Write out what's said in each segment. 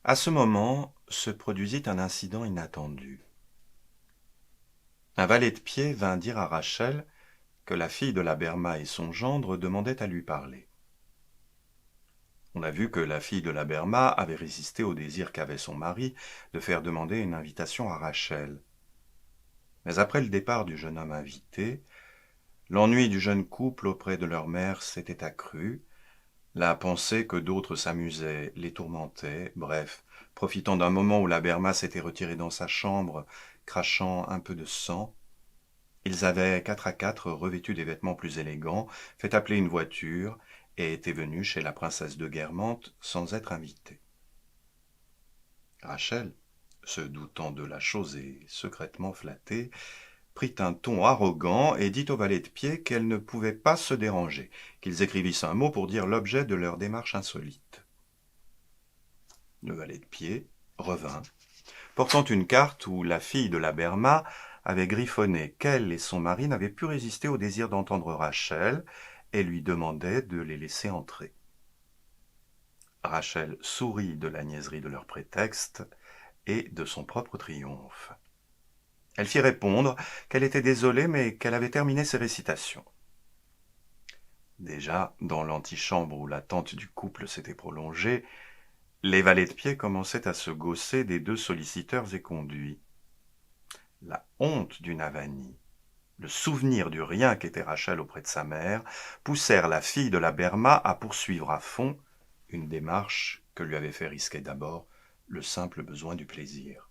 À ce moment se produisit un incident inattendu. Un valet de pied vint dire à Rachel que la fille de la Berma et son gendre demandaient à lui parler. On a vu que la fille de la Berma avait résisté au désir qu'avait son mari de faire demander une invitation à Rachel. Mais après le départ du jeune homme invité, l'ennui du jeune couple auprès de leur mère s'était accru, la pensée que d'autres s'amusaient les tourmentait, bref, profitant d'un moment où la Berma s'était retirée dans sa chambre, crachant un peu de sang, ils avaient 4 à 4 revêtu des vêtements plus élégants, fait appeler une voiture et étaient venus chez la princesse de Guermantes sans être invités. Rachel, se doutant de la chose et secrètement flattée, prit un ton arrogant et dit au valet de pied qu'elle ne pouvait pas se déranger, qu'ils écrivissent un mot pour dire l'objet de leur démarche insolite. Le valet de pied revint, portant une carte où la fille de la Berma avait griffonné qu'elle et son mari n'avaient pu résister au désir d'entendre Rachel et lui demandait de les laisser entrer. Rachel sourit de la niaiserie de leur prétexte et de son propre triomphe. Elle fit répondre qu'elle était désolée mais qu'elle avait terminé ses récitations. Déjà, dans l'antichambre où l'attente du couple s'était prolongée, les valets de pied commençaient à se gausser des deux solliciteurs éconduits. La honte du Navani, le souvenir du rien qu'était Rachel auprès de sa mère, poussèrent la fille de la Berma à poursuivre à fond une démarche que lui avait fait risquer d'abord le simple besoin du plaisir.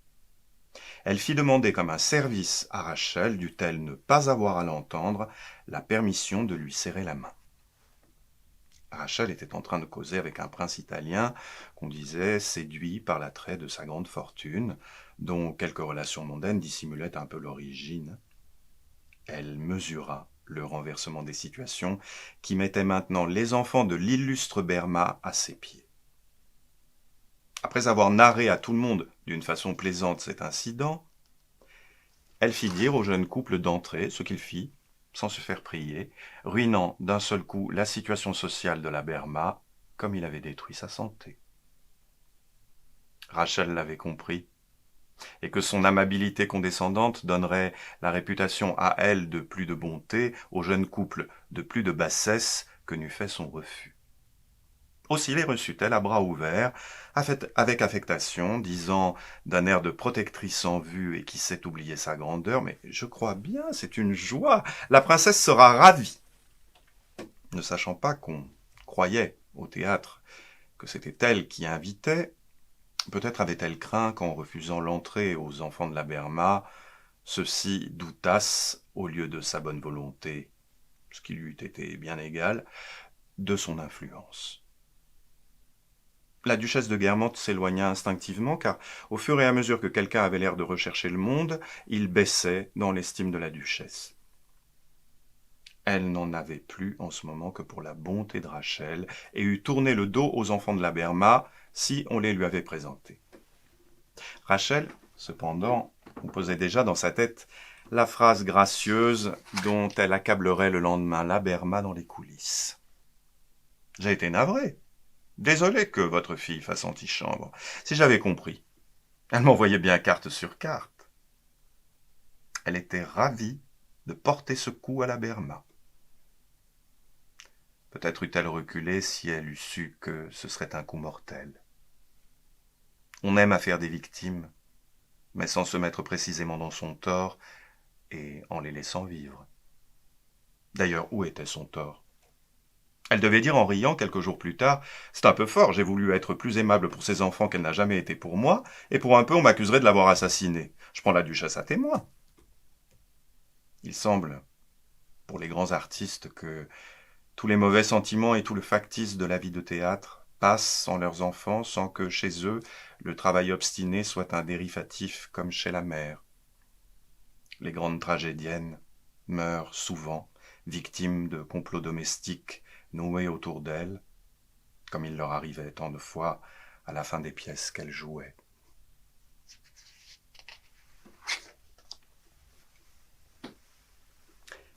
Elle fit demander comme un service à Rachel, dût-elle ne pas avoir à l'entendre, la permission de lui serrer la main. Rachel était en train de causer avec un prince italien qu'on disait séduit par l'attrait de sa grande fortune, dont quelques relations mondaines dissimulaient un peu l'origine. Elle mesura le renversement des situations qui mettait maintenant les enfants de l'illustre Berma à ses pieds. Après avoir narré à tout le monde d'une façon plaisante cet incident, elle fit dire au jeune couple d'entrer, ce qu'il fit, sans se faire prier, ruinant d'un seul coup la situation sociale de la Berma, comme il avait détruit sa santé. Rachel l'avait compris, et que son amabilité condescendante donnerait la réputation à elle de plus de bonté, au jeune couple de plus de bassesse que n'eût fait son refus. Aussi les reçut-elle à bras ouverts, avec affectation, disant d'un air de protectrice en vue et qui sait oublier sa grandeur, « Mais je crois bien, c'est une joie, la princesse sera ravie !» Ne sachant pas qu'on croyait au théâtre que c'était elle qui invitait, peut-être avait-elle craint qu'en refusant l'entrée aux enfants de la Berma, ceux-ci doutassent, au lieu de sa bonne volonté, ce qui lui eût été bien égal, de son influence. La duchesse de Guermantes s'éloigna instinctivement, car au fur et à mesure que quelqu'un avait l'air de rechercher le monde, il baissait dans l'estime de la duchesse. Elle n'en avait plus en ce moment que pour la bonté de Rachel, et eût tourné le dos aux enfants de la Berma si on les lui avait présentés. Rachel, cependant, composait déjà dans sa tête la phrase gracieuse dont elle accablerait le lendemain la Berma dans les coulisses. « J'ai été navré. Désolé que votre fille fasse antichambre. Si j'avais compris. Elle m'envoyait bien carte sur carte. » Elle était ravie de porter ce coup à la Berma. Peut-être eût-elle reculé si elle eût su que ce serait un coup mortel. On aime à faire des victimes, mais sans se mettre précisément dans son tort et en les laissant vivre. D'ailleurs, où était son tort ? Elle devait dire en riant quelques jours plus tard « C'est un peu fort, j'ai voulu être plus aimable pour ces enfants qu'elle n'a jamais été pour moi, et pour un peu on m'accuserait de l'avoir assassinée. Je prends la duchesse à témoin. » Il semble, pour les grands artistes, que tous les mauvais sentiments et tout le factice de la vie de théâtre passent en leurs enfants sans que chez eux le travail obstiné soit un dérivatif comme chez la mère. Les grandes tragédiennes meurent souvent, victimes de complots domestiques noués autour d'elles, comme il leur arrivait tant de fois à la fin des pièces qu'elles jouaient.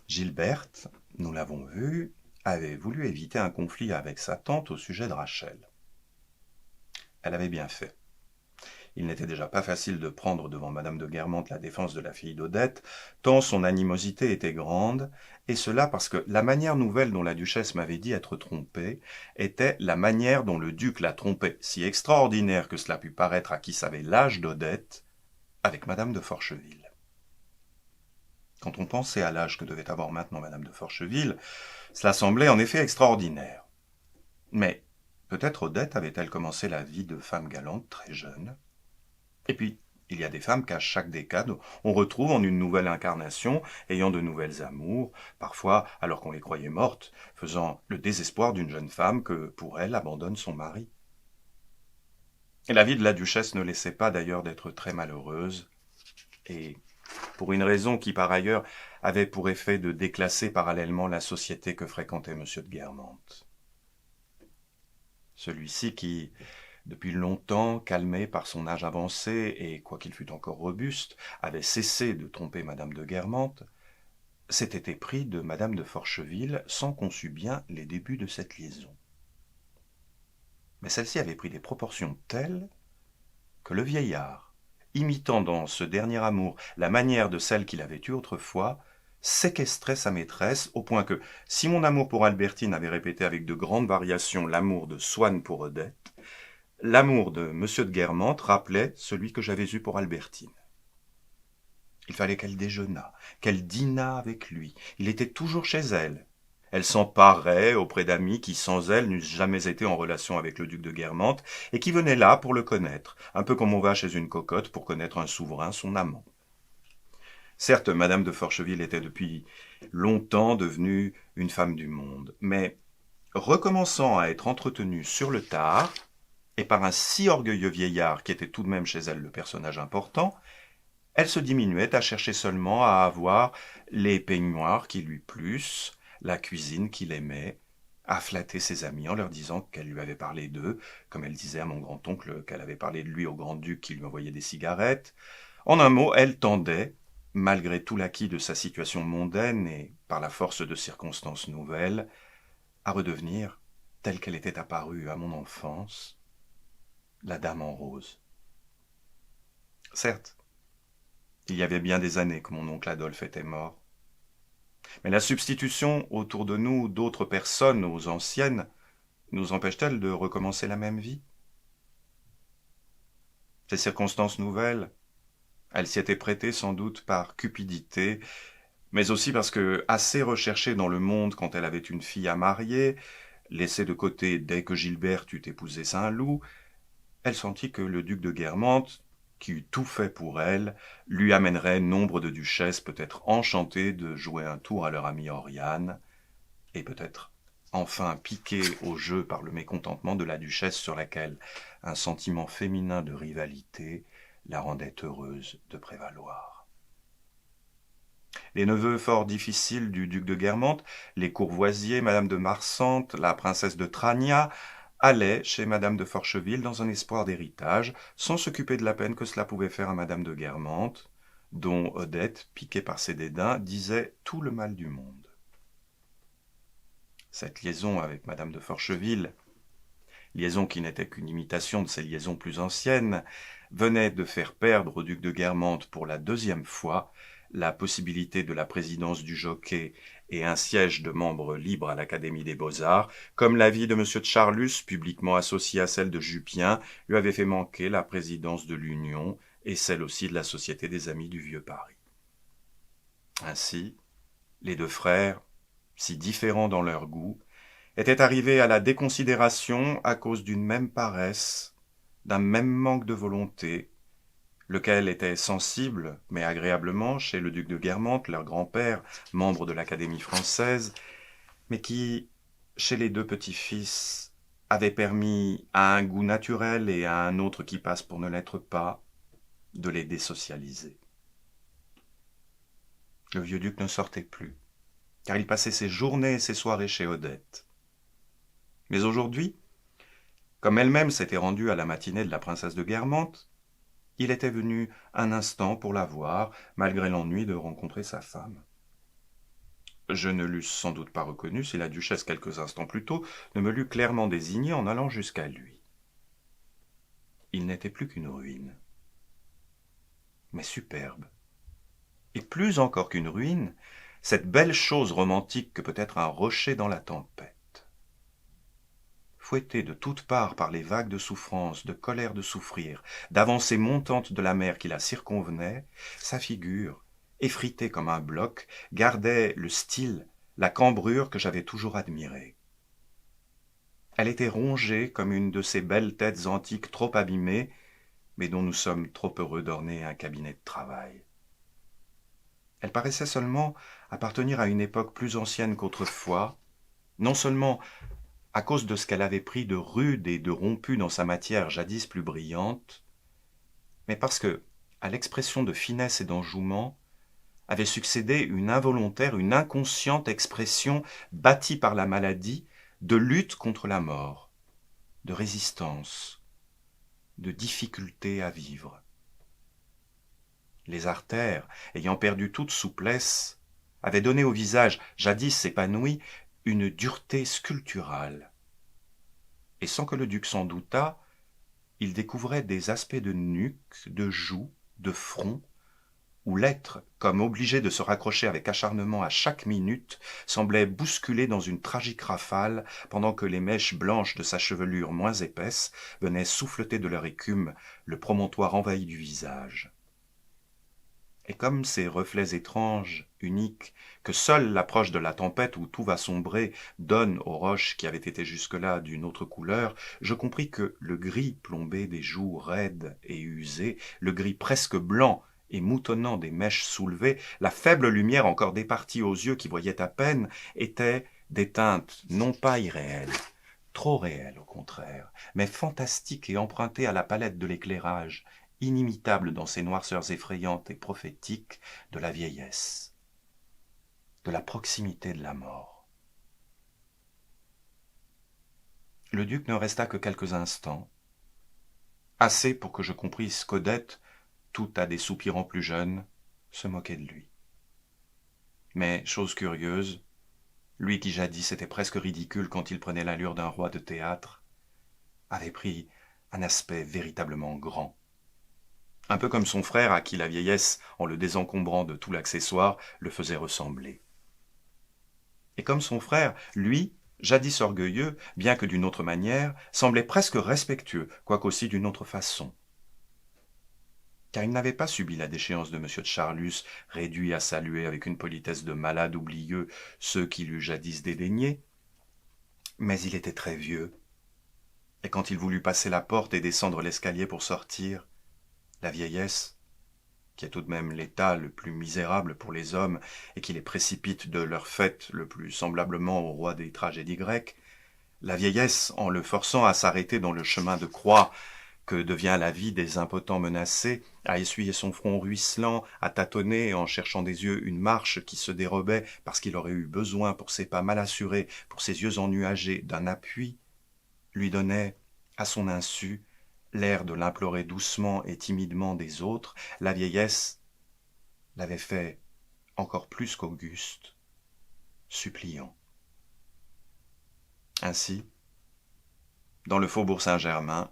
Gilberte, nous l'avons vu, avait voulu éviter un conflit avec sa tante au sujet de Rachel. Elle avait bien fait. Il n'était déjà pas facile de prendre devant madame de Guermantes la défense de la fille d'Odette, tant son animosité était grande, et cela parce que la manière nouvelle dont la duchesse m'avait dit être trompée était la manière dont le duc la trompait, si extraordinaire que cela pût paraître à qui savait l'âge d'Odette, avec madame de Forcheville. Quand on pensait à l'âge que devait avoir maintenant madame de Forcheville, cela semblait en effet extraordinaire. Mais peut-être Odette avait-elle commencé la vie de femme galante très jeune. Et puis, il y a des femmes qu'à chaque décade, on retrouve en une nouvelle incarnation, ayant de nouvelles amours, parfois alors qu'on les croyait mortes, faisant le désespoir d'une jeune femme que, pour elle, abandonne son mari. Et la vie de la duchesse ne laissait pas d'ailleurs d'être très malheureuse, et pour une raison qui, par ailleurs, avait pour effet de déclasser parallèlement la société que fréquentait M. de Guermantes. Celui-ci qui, depuis longtemps, calmé par son âge avancé, et quoiqu'il fût encore robuste, avait cessé de tromper madame de Guermantes, s'était épris de madame de Forcheville sans qu'on sût bien les débuts de cette liaison. Mais celle-ci avait pris des proportions telles que le vieillard, imitant dans ce dernier amour la manière de celle qu'il avait eue autrefois, séquestrait sa maîtresse, au point que, si mon amour pour Albertine avait répété avec de grandes variations l'amour de Swann pour Odette, l'amour de M. de Guermantes rappelait celui que j'avais eu pour Albertine. Il fallait qu'elle déjeunât, qu'elle dînât avec lui. Il était toujours chez elle. Elle s'en parait auprès d'amis qui, sans elle, n'eussent jamais été en relation avec le duc de Guermantes, et qui venaient là pour le connaître, un peu comme on va chez une cocotte pour connaître un souverain, son amant. Certes, madame de Forcheville était depuis longtemps devenue une femme du monde, mais recommençant à être entretenue sur le tard, et par un si orgueilleux vieillard qui était tout de même chez elle le personnage important, elle se diminuait à chercher seulement à avoir les peignoirs qui lui plussent, la cuisine qu'il aimait, à flatter ses amis en leur disant qu'elle lui avait parlé d'eux, comme elle disait à mon grand-oncle qu'elle avait parlé de lui au grand-duc qui lui envoyait des cigarettes. En un mot, elle tendait, malgré tout l'acquis de sa situation mondaine et par la force de circonstances nouvelles, à redevenir, telle qu'elle était apparue à mon enfance, la dame en rose. Certes, il y avait bien des années que mon oncle Adolphe était mort. Mais la substitution autour de nous d'autres personnes aux anciennes nous empêche-t-elle de recommencer la même vie? Ces circonstances nouvelles, elles s'y étaient prêtées sans doute par cupidité, mais aussi parce que, assez recherchée dans le monde quand elle avait une fille à marier, laissée de côté dès que Gilberte eut épousé Saint-Loup, elle sentit que le duc de Guermantes, qui eût tout fait pour elle, lui amènerait nombre de duchesses peut-être enchantées de jouer un tour à leur amie Oriane, et peut-être enfin piquées au jeu par le mécontentement de la duchesse sur laquelle un sentiment féminin de rivalité la rendait heureuse de prévaloir. Les neveux fort difficiles du duc de Guermantes, les Courvoisier, madame de Marsantes, la princesse de Trania, allaient chez madame de Forcheville dans un espoir d'héritage, sans s'occuper de la peine que cela pouvait faire à madame de Guermantes, dont Odette, piquée par ses dédains, disait tout le mal du monde. Cette liaison avec madame de Forcheville, liaison qui n'était qu'une imitation de ses liaisons plus anciennes, venait de faire perdre au duc de Guermantes pour la deuxième fois la possibilité de la présidence du Jockey et un siège de membre libre à l'Académie des Beaux-Arts, comme l'avis de M. de Charlus, publiquement associé à celle de Jupien, lui avait fait manquer la présidence de l'Union et celle aussi de la Société des Amis du Vieux Paris. Ainsi, les deux frères, si différents dans leurs goûts, étaient arrivés à la déconsidération à cause d'une même paresse, d'un même manque de volonté, lequel était sensible, mais agréablement, chez le duc de Guermantes, leur grand-père, membre de l'Académie française, mais qui, chez les deux petits-fils, avait permis à un goût naturel et à un autre qui passe pour ne l'être pas, de les désocialiser. Le vieux duc ne sortait plus, car il passait ses journées et ses soirées chez Odette. Mais aujourd'hui, comme elle-même s'était rendue à la matinée de la princesse de Guermantes, il était venu un instant pour la voir, malgré l'ennui de rencontrer sa femme. Je ne l'eusse sans doute pas reconnu si la duchesse, quelques instants plus tôt, ne me l'eût clairement désigné en allant jusqu'à lui. Il n'était plus qu'une ruine. mais superbe. Et plus encore qu'une ruine, cette belle chose romantique que peut être un rocher dans la tempête. Fouetté de toutes parts par les vagues de souffrance, de colère de souffrir, d'avancées montantes de la mer qui la circonvenaient, sa figure, effritée comme un bloc, gardait le style, la cambrure que j'avais toujours admirée. Elle était rongée comme une de ces belles têtes antiques trop abîmées, mais dont nous sommes trop heureux d'orner un cabinet de travail. Elle paraissait seulement appartenir à une époque plus ancienne qu'autrefois, non seulement à cause de ce qu'elle avait pris de rude et de rompu dans sa matière jadis plus brillante, mais parce que, à l'expression de finesse et d'enjouement, avait succédé une involontaire, une inconsciente expression bâtie par la maladie de lutte contre la mort, de résistance, de difficulté à vivre. Les artères, ayant perdu toute souplesse, avaient donné au visage, jadis épanoui, une dureté sculpturale. Et sans que le duc s'en doutât, il découvrait des aspects de nuque, de joue, de front, où l'être, comme obligé de se raccrocher avec acharnement à chaque minute, semblait bousculer dans une tragique rafale, pendant que les mèches blanches de sa chevelure moins épaisse venaient souffleter de leur écume le promontoire envahi du visage. Et comme ces reflets étranges, uniques, que seule l'approche de la tempête où tout va sombrer donne aux roches qui avaient été jusque-là d'une autre couleur, je compris que le gris plombé des joues raides et usées, le gris presque blanc et moutonnant des mèches soulevées, la faible lumière encore départie aux yeux qui voyaient à peine, étaient des teintes non pas irréelles, trop réelles au contraire, mais fantastiques et empruntées à la palette de l'éclairage, inimitable dans ses noirceurs effrayantes et prophétiques de la vieillesse, de la proximité de la mort. Le duc ne resta que quelques instants, assez pour que je comprisse qu'Odette, tout à des soupirants plus jeunes, se moquait de lui. Mais, chose curieuse, lui qui jadis était presque ridicule quand il prenait l'allure d'un roi de théâtre, avait pris un aspect véritablement grand. Un peu comme son frère à qui la vieillesse, en le désencombrant de tout l'accessoire, le faisait ressembler. Et comme son frère, lui, jadis orgueilleux, bien que d'une autre manière, semblait presque respectueux, quoique aussi d'une autre façon. Car il n'avait pas subi la déchéance de M. de Charlus, réduit à saluer avec une politesse de malade oublieux ceux qui l'eût jadis dédaigné, mais il était très vieux, et quand il voulut passer la porte et descendre l'escalier pour sortir, la vieillesse, qui est tout de même l'état le plus misérable pour les hommes et qui les précipite de leur fait le plus semblablement au roi des tragédies grecques, la vieillesse, en le forçant à s'arrêter dans le chemin de croix que devient la vie des impotents menacés, à essuyer son front ruisselant, à tâtonner en cherchant des yeux une marche qui se dérobait parce qu'il aurait eu besoin pour ses pas mal assurés, pour ses yeux ennuagés, d'un appui, lui donnait, à son insu, l'air de l'implorer doucement et timidement des autres, la vieillesse l'avait fait encore plus qu'Auguste, suppliant. Ainsi, dans le faubourg Saint-Germain,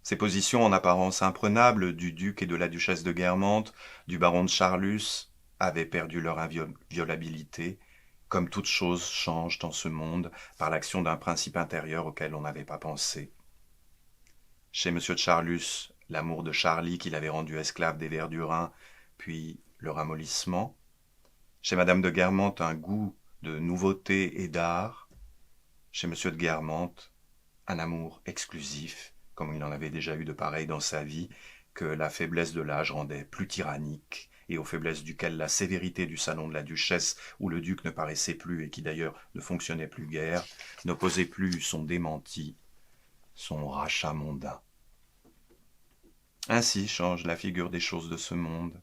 ces positions en apparence imprenables du duc et de la duchesse de Guermantes, du baron de Charlus, avaient perdu leur inviolabilité, comme toute chose change dans ce monde par l'action d'un principe intérieur auquel on n'avait pas pensé. Chez M. de Charlus, l'amour de Charlie qui l'avait rendu esclave des Verdurins, puis le ramollissement. Chez Madame de Guermantes, un goût de nouveauté et d'art. Chez M. de Guermantes, un amour exclusif, comme il en avait déjà eu de pareil dans sa vie, que la faiblesse de l'âge rendait plus tyrannique, et aux faiblesses duquel la sévérité du salon de la duchesse, où le duc ne paraissait plus et qui d'ailleurs ne fonctionnait plus guère, n'opposait plus son démenti, son rachat mondain. Ainsi change la figure des choses de ce monde.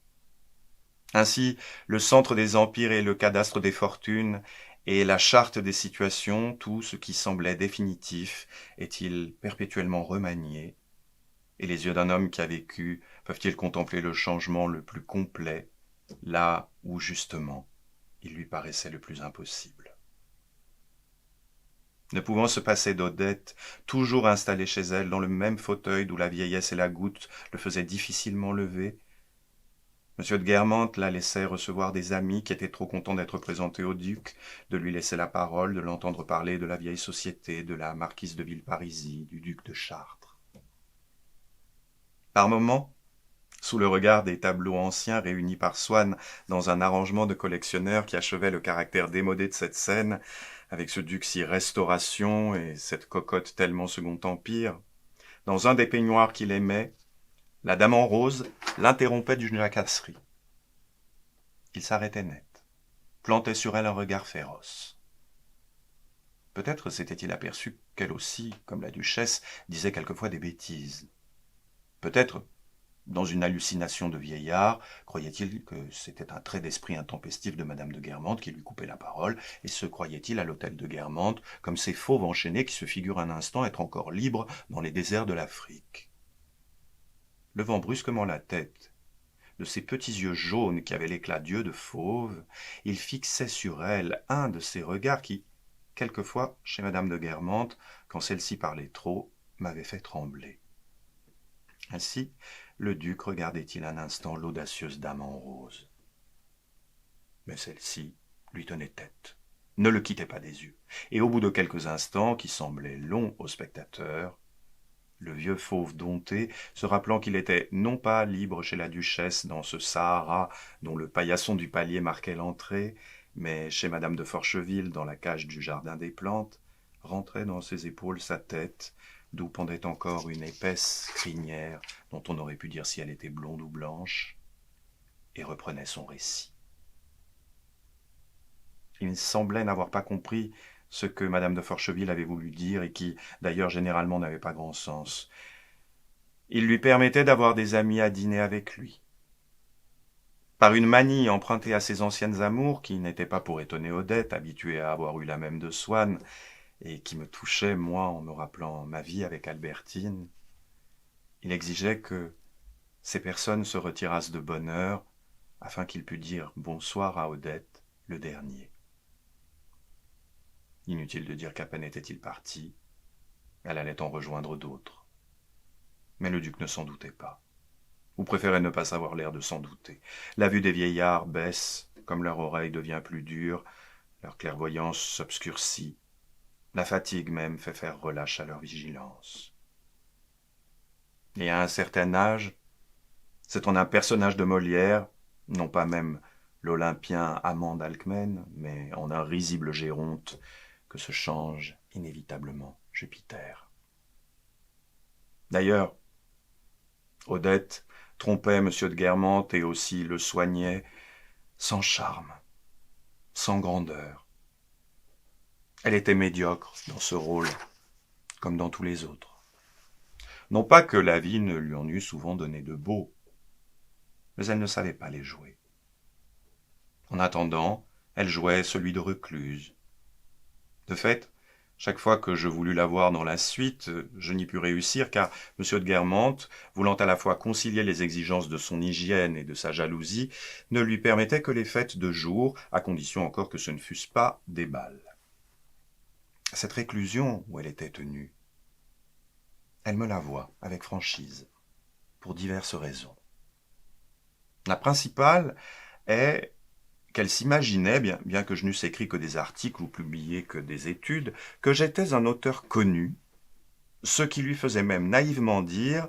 Ainsi, le centre des empires et le cadastre des fortunes, et la charte des situations, tout ce qui semblait définitif, est-il perpétuellement remanié, et les yeux d'un homme qui a vécu peuvent-ils contempler le changement le plus complet, là où justement il lui paraissait le plus impossible. Ne pouvant se passer d'Odette, toujours installée chez elle dans le même fauteuil d'où la vieillesse et la goutte le faisaient difficilement lever, M. de Guermantes la laissait recevoir des amis qui étaient trop contents d'être présentés au duc, de lui laisser la parole, de l'entendre parler de la vieille société, de la marquise de Villeparisis, du duc de Chartres. Par moments, sous le regard des tableaux anciens réunis par Swann dans un arrangement de collectionneur qui achevait le caractère démodé de cette scène, avec ce duc si restauration et cette cocotte tellement second empire, dans un des peignoirs qu'il aimait, la dame en rose l'interrompait d'une jacasserie. Il s'arrêtait net, plantait sur elle un regard féroce. Peut-être s'était-il aperçu qu'elle aussi, comme la duchesse, disait quelquefois des bêtises. Peut-être, dans une hallucination de vieillard, croyait-il que c'était un trait d'esprit intempestif de madame de Guermantes qui lui coupait la parole, et se croyait-il à l'hôtel de Guermantes, comme ces fauves enchaînés qui se figurent un instant être encore libres dans les déserts de l'Afrique. Levant brusquement la tête, de ses petits yeux jaunes qui avaient l'éclat d'yeux de fauve, il fixait sur elle un de ces regards qui, quelquefois, chez madame de Guermantes, quand celle-ci parlait trop, m'avaient fait trembler. Ainsi, le duc regardait-il un instant l'audacieuse dame en rose. Mais celle-ci lui tenait tête, ne le quittait pas des yeux, et au bout de quelques instants, qui semblaient longs au spectateur, le vieux fauve dompté, se rappelant qu'il était non pas libre chez la duchesse dans ce Sahara dont le paillasson du palier marquait l'entrée, mais chez madame de Forcheville dans la cage du jardin des plantes, rentrait dans ses épaules sa tête, d'où pendait encore une épaisse crinière dont on aurait pu dire si elle était blonde ou blanche, et reprenait son récit. Il semblait n'avoir pas compris ce que madame de Forcheville avait voulu dire et qui, d'ailleurs, généralement n'avait pas grand sens. Il lui permettait d'avoir des amis à dîner avec lui. Par une manie empruntée à ses anciennes amours, qui n'étaient pas pour étonner Odette, habituée à avoir eu la même de Swann, et qui me touchait, moi, en me rappelant ma vie avec Albertine, il exigeait que ces personnes se retirassent de bonne heure, afin qu'il pût dire bonsoir à Odette, le dernier. Inutile de dire qu'à peine était-il parti, elle allait en rejoindre d'autres. Mais le duc ne s'en doutait pas, ou préférait ne pas savoir l'air de s'en douter. La vue des vieillards baisse, comme leur oreille devient plus dure, leur clairvoyance s'obscurcit, la fatigue même fait faire relâche à leur vigilance. Et à un certain âge, c'est en un personnage de Molière, non pas même l'Olympien amant d'Alcmène, mais en un risible Géronte, que se change inévitablement Jupiter. D'ailleurs, Odette trompait M. de Guermantes et aussi le soignait sans charme, sans grandeur. Elle était médiocre dans ce rôle, comme dans tous les autres. Non pas que la vie ne lui en eût souvent donné de beaux, mais elle ne savait pas les jouer. En attendant, elle jouait celui de recluse. De fait, chaque fois que je voulus la voir dans la suite, je n'y pus réussir, car M. de Guermantes, voulant à la fois concilier les exigences de son hygiène et de sa jalousie, ne lui permettait que les fêtes de jour, à condition encore que ce ne fussent pas des bals. Cette réclusion où elle était tenue, elle me l'avoua avec franchise, pour diverses raisons. La principale est qu'elle s'imaginait, bien que je n'eusse écrit que des articles ou publié que des études, que j'étais un auteur connu, ce qui lui faisait même naïvement dire,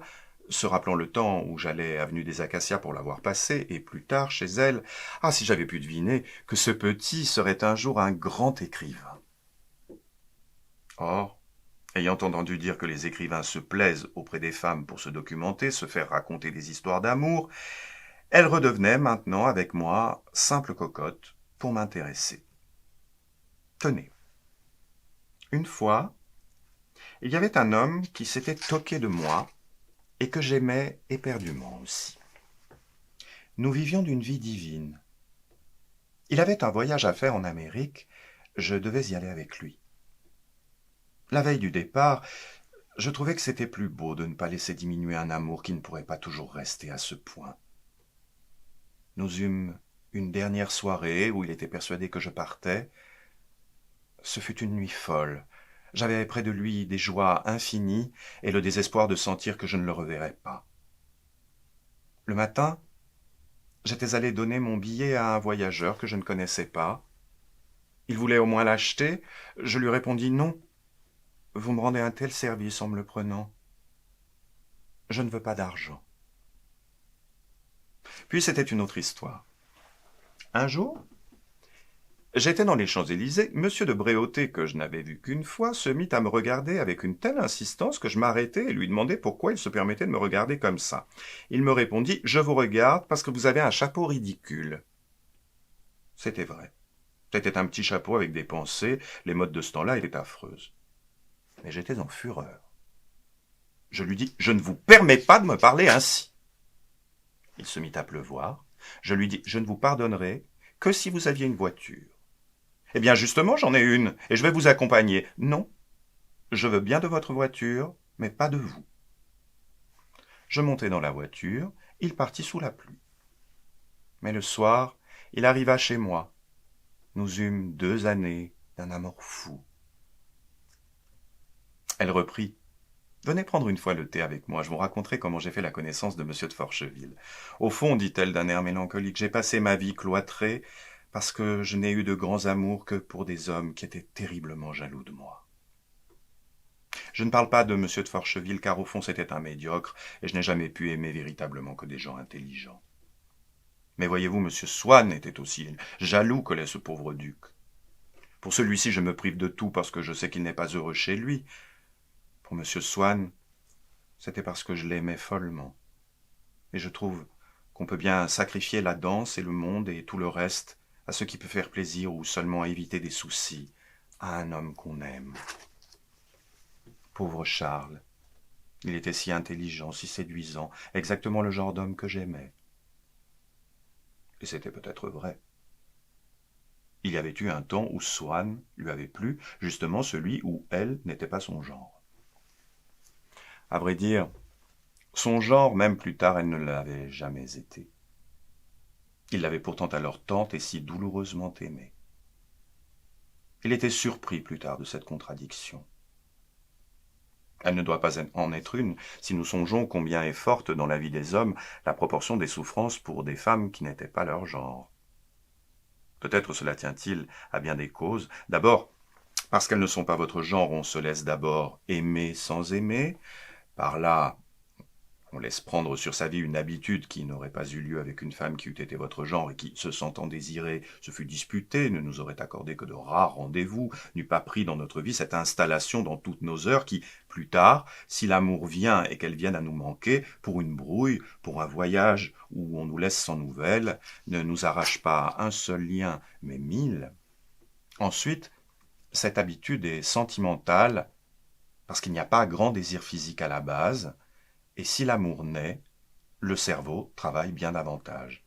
se rappelant le temps où j'allais avenue des Acacias pour la voir passer, et plus tard chez elle, « Ah, si j'avais pu deviner que ce petit serait un jour un grand écrivain !» Or, ayant entendu dire que les écrivains se plaisent auprès des femmes pour se documenter, se faire raconter des histoires d'amour, elle redevenait maintenant avec moi simple cocotte pour m'intéresser. Tenez, une fois, il y avait un homme qui s'était toqué de moi et que j'aimais éperdument aussi. Nous vivions d'une vie divine. Il avait un voyage à faire en Amérique, je devais y aller avec lui. La veille du départ, je trouvais que c'était plus beau de ne pas laisser diminuer un amour qui ne pourrait pas toujours rester à ce point. Nous eûmes une dernière soirée où il était persuadé que je partais. Ce fut une nuit folle. J'avais près de lui des joies infinies et le désespoir de sentir que je ne le reverrais pas. Le matin, J'étais allé donner mon billet à un voyageur que je ne connaissais pas. Il voulait au moins l'acheter. Je lui répondis non. Vous me rendez un tel service en me le prenant. Je ne veux pas d'argent. Puis c'était une autre histoire. Un jour, j'étais dans les Champs-Élysées, monsieur de Bréauté, que je n'avais vu qu'une fois, se mit à me regarder avec une telle insistance que je m'arrêtai et lui demandai pourquoi il se permettait de me regarder comme ça. Il me répondit « Je vous regarde parce que vous avez un chapeau ridicule. » C'était vrai. C'était un petit chapeau avec des pensées, les modes de ce temps-là étaient affreuses. Mais j'étais en fureur. Je lui dis « Je ne vous permets pas de me parler ainsi. » Il se mit à pleuvoir. Je lui dis « Je ne vous pardonnerai que si vous aviez une voiture. » « Eh bien, justement, j'en ai une, et je vais vous accompagner. »« Non, je veux bien de votre voiture, mais pas de vous. » Je montai dans la voiture, il partit sous la pluie. Mais le soir, il arriva chez moi. Nous eûmes 2 années d'un amour fou. Elle reprit. « Venez prendre une fois le thé avec moi, je vous raconterai comment j'ai fait la connaissance de monsieur de Forcheville. Au fond, dit-elle d'un air mélancolique, j'ai passé ma vie cloîtrée parce que je n'ai eu de grands amours que pour des hommes qui étaient terriblement jaloux de moi. Je ne parle pas de monsieur de Forcheville, car au fond c'était un médiocre, et je n'ai jamais pu aimer véritablement que des gens intelligents. Mais voyez-vous, monsieur Swann était aussi jaloux que l'est ce pauvre duc. Pour celui-ci, je me prive de tout parce que je sais qu'il n'est pas heureux chez lui. Pour monsieur Swann, c'était parce que je l'aimais follement. Et je trouve qu'on peut bien sacrifier la danse et le monde et tout le reste à ce qui peut faire plaisir ou seulement éviter des soucis à un homme qu'on aime. Pauvre Charles, il était si intelligent, si séduisant, exactement le genre d'homme que j'aimais. Et c'était peut-être vrai. Il y avait eu un temps où Swann lui avait plu, justement celui où elle n'était pas son genre. À vrai dire, son genre, même plus tard, elle ne l'avait jamais été. Il l'avait pourtant alors tant et si douloureusement aimée. Il était surpris plus tard de cette contradiction. Elle ne doit pas en être une, si nous songeons combien est forte dans la vie des hommes la proportion des souffrances pour des femmes qui n'étaient pas leur genre. Peut-être cela tient-il à bien des causes. D'abord, parce qu'elles ne sont pas votre genre, on se laisse d'abord aimer sans aimer. Par là, on laisse prendre sur sa vie une habitude qui n'aurait pas eu lieu avec une femme qui eût été votre genre et qui, se sentant désirée, se fût disputée, ne nous aurait accordé que de rares rendez-vous, n'eût pas pris dans notre vie cette installation dans toutes nos heures qui, plus tard, si l'amour vient et qu'elle vienne à nous manquer, pour une brouille, pour un voyage où on nous laisse sans nouvelles, ne nous arrache pas un seul lien, mais 1000. Ensuite, cette habitude est sentimentale parce qu'il n'y a pas grand désir physique à la base, et si l'amour naît, le cerveau travaille bien davantage.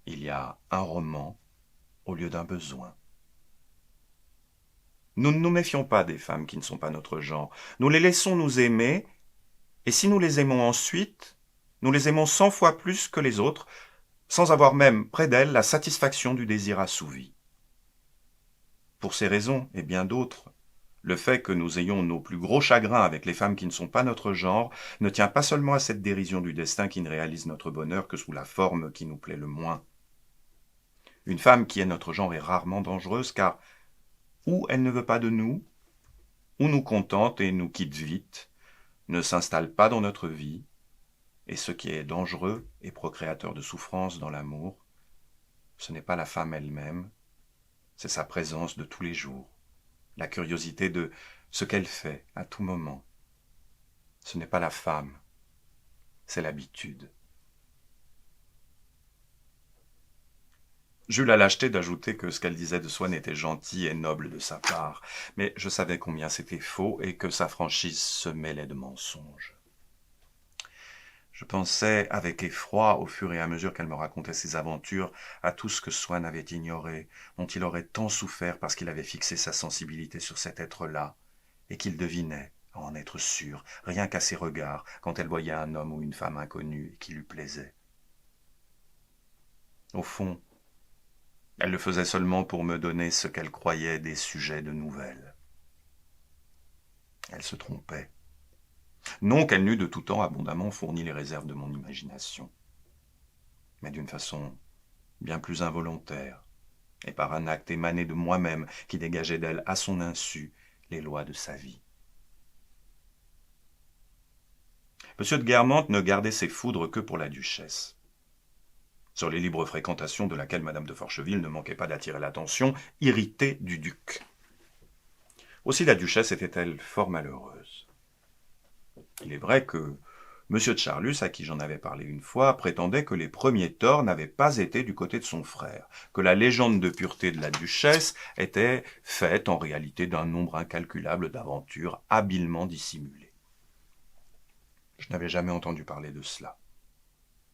Il y a un roman au lieu d'un besoin. Nous ne nous méfions pas des femmes qui ne sont pas notre genre. Nous les laissons nous aimer, et si nous les aimons ensuite, nous les aimons 100 fois plus que les autres, sans avoir même près d'elles la satisfaction du désir assouvi. Pour ces raisons, et bien d'autres, le fait que nous ayons nos plus gros chagrins avec les femmes qui ne sont pas notre genre ne tient pas seulement à cette dérision du destin qui ne réalise notre bonheur que sous la forme qui nous plaît le moins. Une femme qui est notre genre est rarement dangereuse car ou elle ne veut pas de nous, ou nous contente et nous quitte vite, ne s'installe pas dans notre vie, et ce qui est dangereux et procréateur de souffrance dans l'amour, ce n'est pas la femme elle-même, c'est sa présence de tous les jours, la curiosité de ce qu'elle fait à tout moment. Ce n'est pas la femme, c'est l'habitude. J'eus la lâcheté d'ajouter que ce qu'elle disait de Swann était gentil et noble de sa part, mais je savais combien c'était faux et que sa franchise se mêlait de mensonges. Je pensais avec effroi, au fur et à mesure qu'elle me racontait ses aventures, à tout ce que Swann avait ignoré, dont il aurait tant souffert parce qu'il avait fixé sa sensibilité sur cet être-là, et qu'il devinait, à en être sûr, rien qu'à ses regards, quand elle voyait un homme ou une femme inconnue et qui lui plaisait. Au fond, elle le faisait seulement pour me donner ce qu'elle croyait des sujets de nouvelles. Elle se trompait. Non qu'elle n'eût de tout temps abondamment fourni les réserves de mon imagination. mais d'une façon bien plus involontaire, et par un acte émané de moi-même qui dégageait d'elle à son insu les lois de sa vie. M. de Guermantes ne gardait ses foudres que pour la duchesse, sur les libres fréquentations de laquelle Mme de Forcheville ne manquait pas d'attirer l'attention irritée du duc. Aussi la duchesse était-elle fort malheureuse. Il est vrai que M. de Charlus, à qui j'en avais parlé une fois, prétendait que les premiers torts n'avaient pas été du côté de son frère, que la légende de pureté de la duchesse était faite en réalité d'un nombre incalculable d'aventures habilement dissimulées. Je n'avais jamais entendu parler de cela.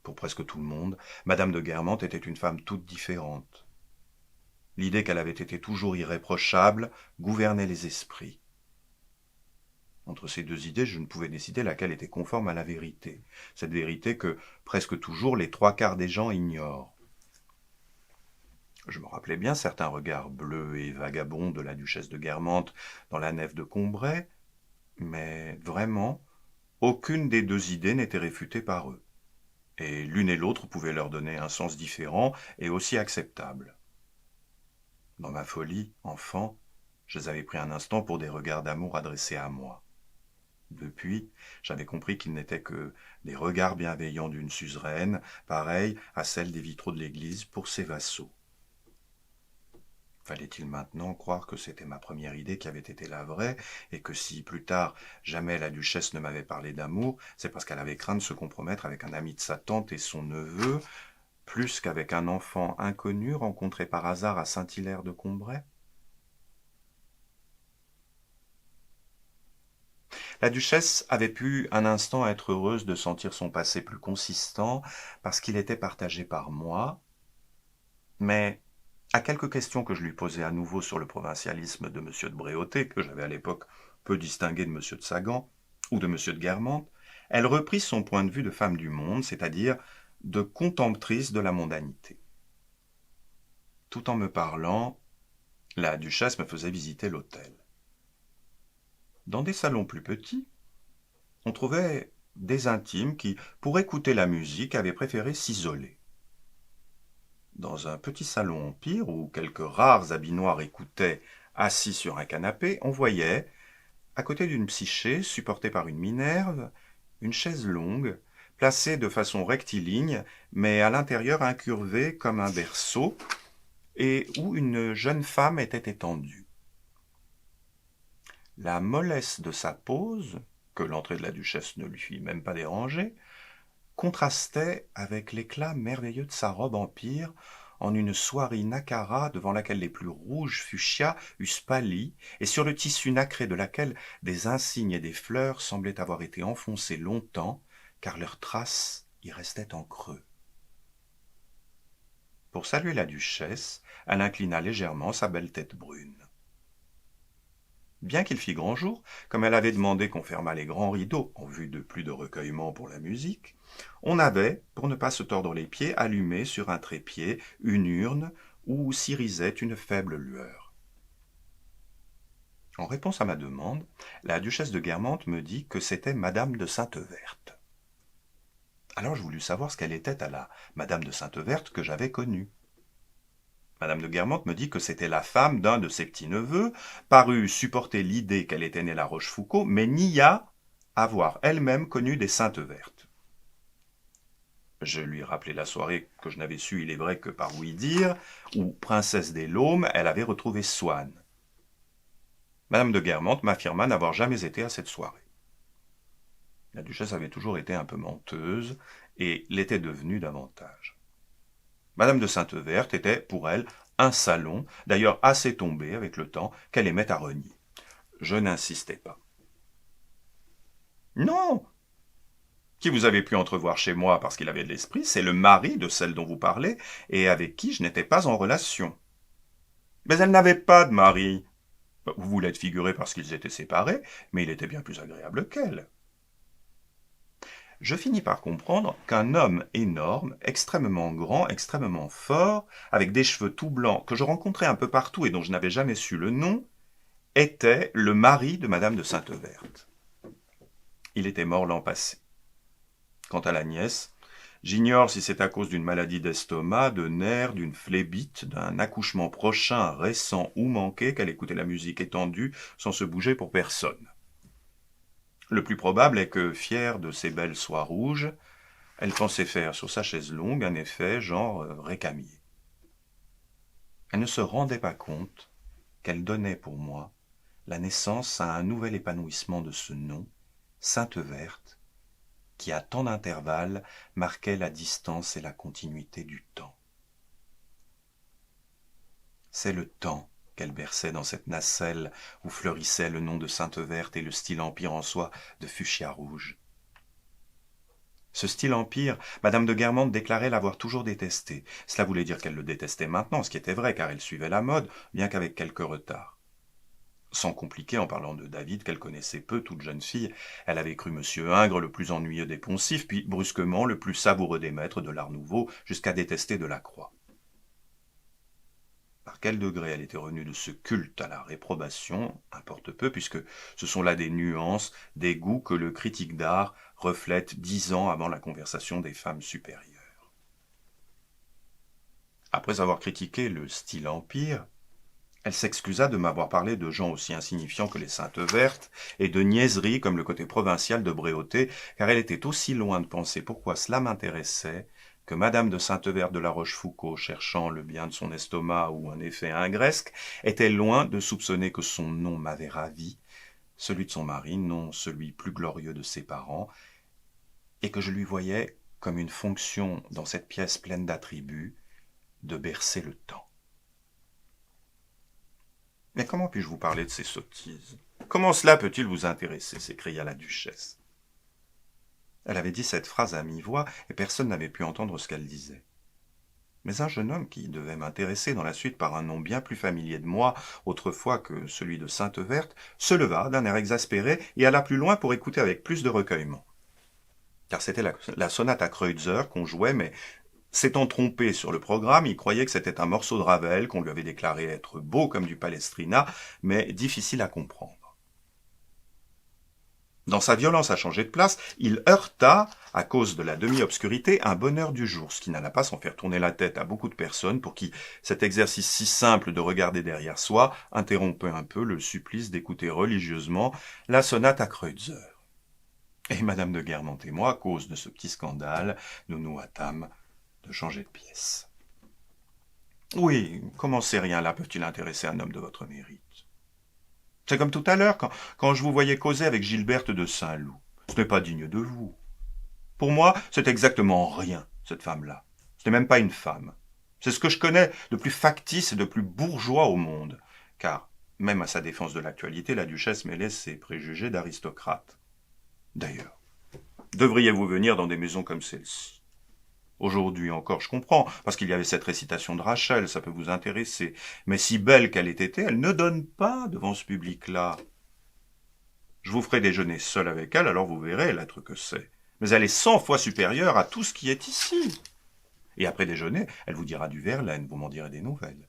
Pour presque tout le monde, Madame de Guermantes était une femme toute différente. L'idée qu'elle avait été toujours irréprochable gouvernait les esprits. Entre ces deux idées, je ne pouvais décider laquelle était conforme à la vérité, cette vérité que presque toujours les trois quarts des gens ignorent. Je me rappelais bien certains regards bleus et vagabonds de la duchesse de Guermantes dans la nef de Combray, mais vraiment, aucune des deux idées n'était réfutée par eux, et l'une et l'autre pouvaient leur donner un sens différent et aussi acceptable. Dans ma folie, enfant, je les avais pris un instant pour des regards d'amour adressés à moi. Depuis, j'avais compris qu'ils n'étaient que des regards bienveillants d'une suzeraine, pareils à celle des vitraux de l'église pour ses vassaux. Fallait-il maintenant croire que c'était ma première idée qui avait été la vraie, et que si, plus tard, jamais la duchesse ne m'avait parlé d'amour, c'est parce qu'elle avait craint de se compromettre avec un ami de sa tante et son neveu, plus qu'avec un enfant inconnu rencontré par hasard à Saint-Hilaire-de-Combray? La duchesse avait pu un instant être heureuse de sentir son passé plus consistant parce qu'il était partagé par moi, mais à quelques questions que je lui posais à nouveau sur le provincialisme de M. de Bréauté, que j'avais à l'époque peu distingué de M. de Sagan ou de M. de Guermantes, elle reprit son point de vue de femme du monde, c'est-à-dire de contemptrice de la mondanité. Tout en me parlant, la duchesse me faisait visiter l'hôtel. Dans des salons plus petits, on trouvait des intimes qui, pour écouter la musique, avaient préféré s'isoler. Dans un petit salon empire, où quelques rares habits noirs écoutaient, assis sur un canapé, on voyait, à côté d'une psyché supportée par une Minerve, une chaise longue, placée de façon rectiligne, mais à l'intérieur incurvée comme un berceau, et où une jeune femme était étendue. La mollesse de sa pose, que l'entrée de la duchesse ne lui fit même pas déranger, contrastait avec l'éclat merveilleux de sa robe empire en une soierie nacara devant laquelle les plus rouges fuchsias eussent pâli et sur le tissu nacré de laquelle des insignes et des fleurs semblaient avoir été enfoncés longtemps, car leurs traces y restaient en creux. Pour saluer la duchesse, elle inclina légèrement sa belle tête brune. Bien qu'il fît grand jour, comme elle avait demandé qu'on fermât les grands rideaux en vue de plus de recueillement pour la musique, on avait, pour ne pas se tordre les pieds, allumé sur un trépied une urne où s'irisait une faible lueur. En réponse à ma demande, la duchesse de Guermantes me dit que c'était Madame de Sainte-Verte. Alors je voulus savoir ce qu'elle était à la Madame de Sainte-Verte que j'avais connue. Madame de Guermantes me dit que c'était la femme d'un de ses petits-neveux, parut supporter l'idée qu'elle était née la Rochefoucauld, mais nia avoir elle-même connu des Sainte-Vertes. Je lui rappelai la soirée que je n'avais su, il est vrai, que par ouï-dire, où, princesse des Laumes, elle avait retrouvé Swann. Madame de Guermantes m'affirma n'avoir jamais été à cette soirée. La duchesse avait toujours été un peu menteuse, et l'était devenue davantage. Madame de Sainte-Verte était, pour elle, un salon, d'ailleurs assez tombé avec le temps, qu'elle aimait à renier. Je n'insistais pas. Non! Qui vous avez pu entrevoir chez moi parce qu'il avait de l'esprit, c'est le mari de celle dont vous parlez, et avec qui je n'étais pas en relation. Mais elle n'avait pas de mari. Vous vous l'êtes figuré parce qu'ils étaient séparés, mais il était bien plus agréable qu'elle. Je finis par comprendre qu'un homme énorme, extrêmement grand, extrêmement fort, avec des cheveux tout blancs, que je rencontrais un peu partout et dont je n'avais jamais su le nom, était le mari de Madame de Sainte-Verte. Il était mort l'an passé. Quant à la nièce, J'ignore si c'est à cause d'une maladie d'estomac, de nerfs, d'une phlébite, d'un accouchement prochain, récent ou manqué qu'elle écoutait la musique étendue sans se bouger pour personne. Le plus probable est que, fière de ses belles soies rouges, elle pensait faire sur sa chaise longue un effet genre récamier. Elle ne se rendait pas compte qu'elle donnait pour moi la naissance à un nouvel épanouissement de ce nom, Sainte Verte, qui à tant d'intervalles marquait la distance et la continuité du temps. C'est le temps qu'elle berçait dans cette nacelle où fleurissait le nom de Sainte Verte et le style empire en soie de fuchsia rouge. Ce style empire, Madame de Guermantes déclarait l'avoir toujours détesté. Cela voulait dire qu'elle le détestait maintenant, ce qui était vrai, car elle suivait la mode, bien qu'avec quelques retards. Sans compliquer en parlant de David, qu'elle connaissait peu, toute jeune fille, elle avait cru Monsieur Ingres le plus ennuyeux des poncifs, puis brusquement le plus savoureux des maîtres de l'art nouveau, jusqu'à détester Delacroix. Par quel degré elle était revenue de ce culte à la réprobation, importe peu, puisque ce sont là des nuances, des goûts que le critique d'art reflète 10 ans avant la conversation des femmes supérieures. Après avoir critiqué le style empire, elle s'excusa de m'avoir parlé de gens aussi insignifiants que les Saintes Vertes et de niaiseries comme le côté provincial de Bréauté, car elle était aussi loin de penser pourquoi cela m'intéressait que Madame de Sainte-Verte de la Rochefoucauld, cherchant le bien de son estomac ou un effet ingresque, était loin de soupçonner que son nom m'avait ravi, celui de son mari, non celui plus glorieux de ses parents, et que je lui voyais comme une fonction dans cette pièce pleine d'attributs de bercer le temps. Mais comment puis-je vous parler de ces sottises? Comment cela peut-il vous intéresser? S'écria la duchesse. Elle avait dit cette phrase à mi-voix, et personne n'avait pu entendre ce qu'elle disait. Mais un jeune homme qui devait m'intéresser dans la suite par un nom bien plus familier de moi autrefois que celui de Sainte Verte, se leva d'un air exaspéré et alla plus loin pour écouter avec plus de recueillement. Car c'était la sonate à Kreutzer qu'on jouait, mais s'étant trompé sur le programme, il croyait que c'était un morceau de Ravel qu'on lui avait déclaré être beau comme du Palestrina, mais difficile à comprendre. Dans sa violence à changer de place, il heurta, à cause de la demi-obscurité, un bonheur du jour, ce qui n'alla pas sans faire tourner la tête à beaucoup de personnes pour qui cet exercice si simple de regarder derrière soi interrompait un peu le supplice d'écouter religieusement la sonate à Kreutzer. Et Madame de Guermantes et moi, à cause de ce petit scandale, nous nous hâtâmes de changer de pièce. Oui, comment ces riens-là peuvent-ils intéresser un homme de votre mérite? C'est comme tout à l'heure, quand je vous voyais causer avec Gilberte de Saint-Loup. Ce n'est pas digne de vous. Pour moi, c'est exactement rien, cette femme-là. Ce n'est même pas une femme. C'est ce que je connais de plus factice et de plus bourgeois au monde. Car, même à sa défense de l'actualité, la duchesse mêlait ses préjugés d'aristocrate. D'ailleurs, devriez-vous venir dans des maisons comme celle-ci? Aujourd'hui encore, je comprends, parce qu'il y avait cette récitation de Rachel, ça peut vous intéresser. Mais si belle qu'elle ait été, elle ne donne pas devant ce public-là. Je vous ferai déjeuner seul avec elle, alors vous verrez l'être que c'est. Mais elle est 100 fois supérieure à tout ce qui est ici. Et après déjeuner, elle vous dira du Verlaine, vous m'en direz des nouvelles.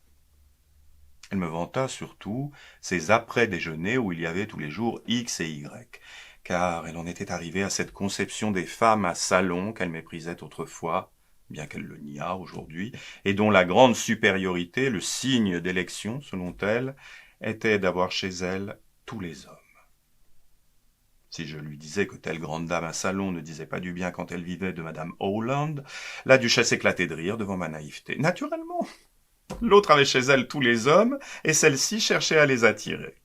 Elle me vanta surtout ces après-déjeuners où il y avait tous les jours X et Y, car elle en était arrivée à cette conception des femmes à salon qu'elle méprisait autrefois, bien qu'elle le niât aujourd'hui, et dont la grande supériorité, le signe d'élection, selon elle, était d'avoir chez elle tous les hommes. Si je lui disais que telle grande dame à salon ne disait pas du bien quand elle vivait de Madame Howland, la duchesse éclatait de rire devant ma naïveté. Naturellement, l'autre avait chez elle tous les hommes, et celle-ci cherchait à les attirer.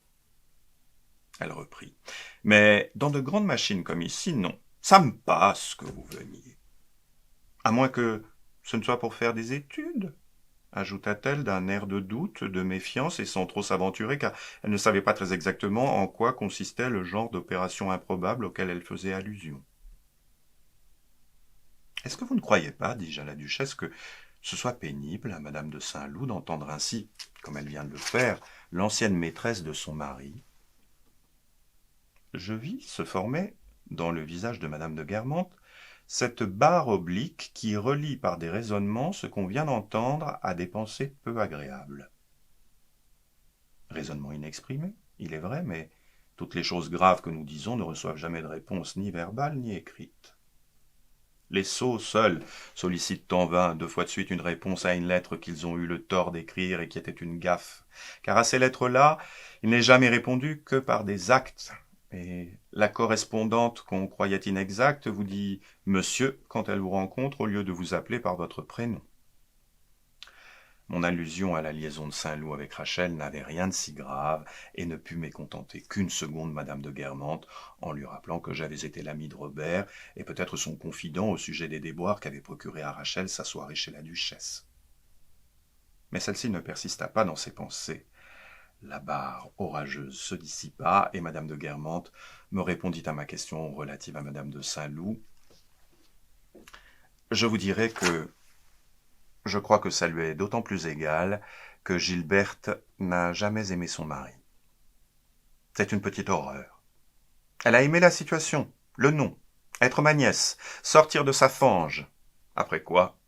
Elle reprit. Mais dans de grandes machines comme ici, non. Ça me passe que vous veniez. À moins que ce ne soit pour faire des études, ajouta-t-elle d'un air de doute, de méfiance, et sans trop s'aventurer, car elle ne savait pas très exactement en quoi consistait le genre d'opération improbable auquel elle faisait allusion. « Est-ce que vous ne croyez pas, dis-je à la duchesse, que ce soit pénible à Madame de Saint-Loup d'entendre ainsi, comme elle vient de le faire, l'ancienne maîtresse de son mari ?» Je vis se former, dans le visage de Madame de Guermantes, cette barre oblique qui relie par des raisonnements ce qu'on vient d'entendre à des pensées peu agréables. Raisonnement inexprimé, il est vrai, mais toutes les choses graves que nous disons ne reçoivent jamais de réponse ni verbale ni écrite. Les sots seuls sollicitent en vain 2 fois de suite une réponse à une lettre qu'ils ont eu le tort d'écrire et qui était une gaffe. Car à ces lettres-là, il n'est jamais répondu que par des actes. Et la correspondante qu'on croyait inexacte vous dit « Monsieur » quand elle vous rencontre au lieu de vous appeler par votre prénom. Mon allusion à la liaison de Saint-Loup avec Rachel n'avait rien de si grave et ne put mécontenter qu'une seconde madame de Guermantes en lui rappelant que j'avais été l'ami de Robert et peut-être son confident au sujet des déboires qu'avait procuré à Rachel sa soirée chez la duchesse. Mais celle-ci ne persista pas dans ses pensées. La barre orageuse se dissipa et madame de Guermantes me répondit à ma question relative à madame de Saint-Loup. Je vous dirai que je crois que ça lui est d'autant plus égal que Gilberte n'a jamais aimé son mari. C'est une petite horreur. Elle a aimé la situation, le nom, être ma nièce, sortir de sa fange. Après quoi,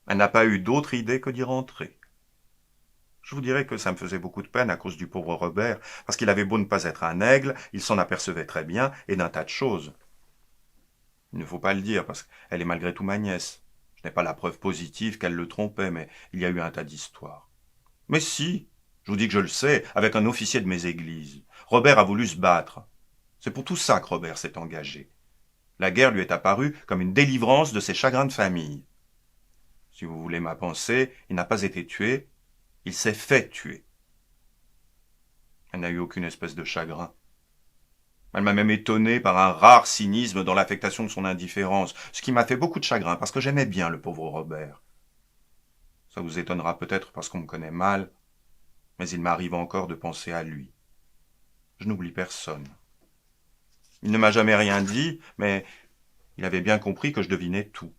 elle n'a pas eu d'autre idée que d'y rentrer. Je vous dirais que ça me faisait beaucoup de peine à cause du pauvre Robert, parce qu'il avait beau ne pas être un aigle, il s'en apercevait très bien, et d'un tas de choses. Il ne faut pas le dire, parce qu'elle est malgré tout ma nièce. Je n'ai pas la preuve positive qu'elle le trompait, mais il y a eu un tas d'histoires. Mais si, je vous dis que je le sais, avec un officier de mes églises. Robert a voulu se battre. C'est pour tout ça que Robert s'est engagé. La guerre lui est apparue comme une délivrance de ses chagrins de famille. Si vous voulez ma pensée, il n'a pas été tué, il s'est fait tuer. Elle n'a eu aucune espèce de chagrin. Elle m'a même étonné par un rare cynisme dans l'affectation de son indifférence, ce qui m'a fait beaucoup de chagrin, parce que j'aimais bien le pauvre Robert. Ça vous étonnera peut-être parce qu'on me connaît mal, mais il m'arrive encore de penser à lui. Je n'oublie personne. Il ne m'a jamais rien dit, mais il avait bien compris que je devinais tout.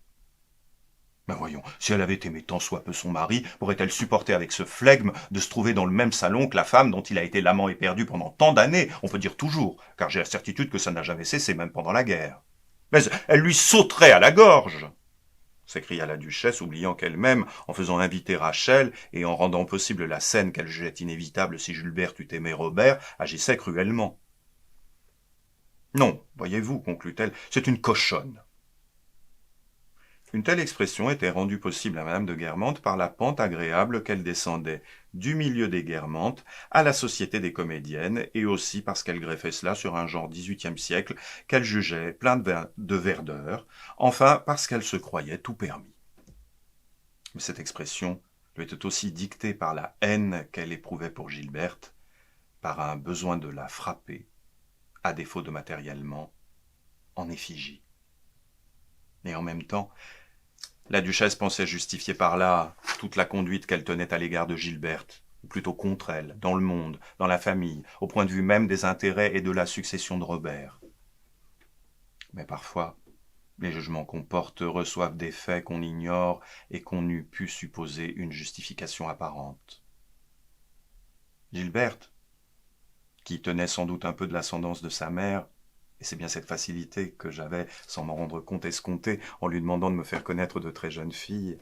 Mais voyons, si elle avait aimé tant soit peu son mari, pourrait-elle supporter avec ce flegme de se trouver dans le même salon que la femme dont il a été l'amant éperdu pendant tant d'années, on peut dire toujours, car j'ai la certitude que ça n'a jamais cessé, même pendant la guerre. Mais elle lui sauterait à la gorge, s'écria la duchesse, oubliant qu'elle-même, en faisant inviter Rachel et en rendant possible la scène qu'elle jugeait inévitable si Gilberte eût aimé Robert, agissait cruellement. Non, voyez-vous, conclut-elle, c'est une cochonne. Une telle expression était rendue possible à madame de Guermantes par la pente agréable qu'elle descendait du milieu des Guermantes à la société des comédiennes, et aussi parce qu'elle greffait cela sur un genre XVIIIe siècle qu'elle jugeait plein de verdeur, enfin parce qu'elle se croyait tout permis. Mais cette expression lui était aussi dictée par la haine qu'elle éprouvait pour Gilberte, par un besoin de la frapper, à défaut de matériellement, en effigie. Et en même temps, la duchesse pensait justifier par là toute la conduite qu'elle tenait à l'égard de Gilberte, ou plutôt contre elle, dans le monde, dans la famille, au point de vue même des intérêts et de la succession de Robert. Mais parfois, les jugements qu'on porte reçoivent des faits qu'on ignore et qu'on eût pu supposer une justification apparente. Gilberte, qui tenait sans doute un peu de l'ascendance de sa mère, et c'est bien cette facilité que j'avais, sans m'en rendre compte escompté, en lui demandant de me faire connaître de très jeunes filles,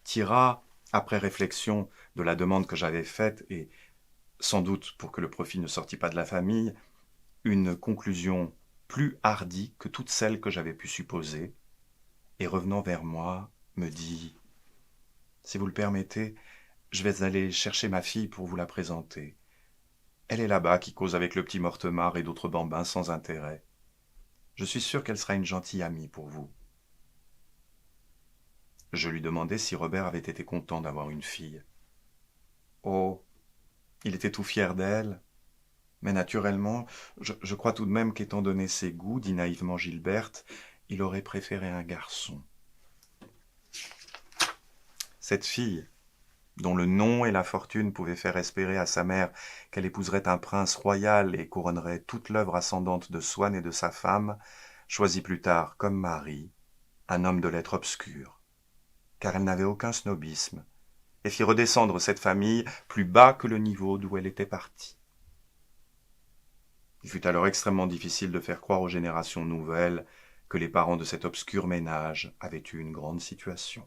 tira, après réflexion de la demande que j'avais faite, et sans doute pour que le profit ne sortît pas de la famille, une conclusion plus hardie que toutes celles que j'avais pu supposer, et revenant vers moi, me dit « Si vous le permettez, je vais aller chercher ma fille pour vous la présenter. Elle est là-bas qui cause avec le petit Mortemart et d'autres bambins sans intérêt. Je suis sûr qu'elle sera une gentille amie pour vous. » Je lui demandai si Robert avait été content d'avoir une fille. Oh, il était tout fier d'elle. Mais naturellement, je crois tout de même qu'étant donné ses goûts, dit naïvement Gilberte, il aurait préféré un garçon. Cette fille, dont le nom et la fortune pouvaient faire espérer à sa mère qu'elle épouserait un prince royal et couronnerait toute l'œuvre ascendante de Swann et de sa femme, choisit plus tard comme mari un homme de lettres obscures, car elle n'avait aucun snobisme, et fit redescendre cette famille plus bas que le niveau d'où elle était partie. Il fut alors extrêmement difficile de faire croire aux générations nouvelles que les parents de cet obscur ménage avaient eu une grande situation.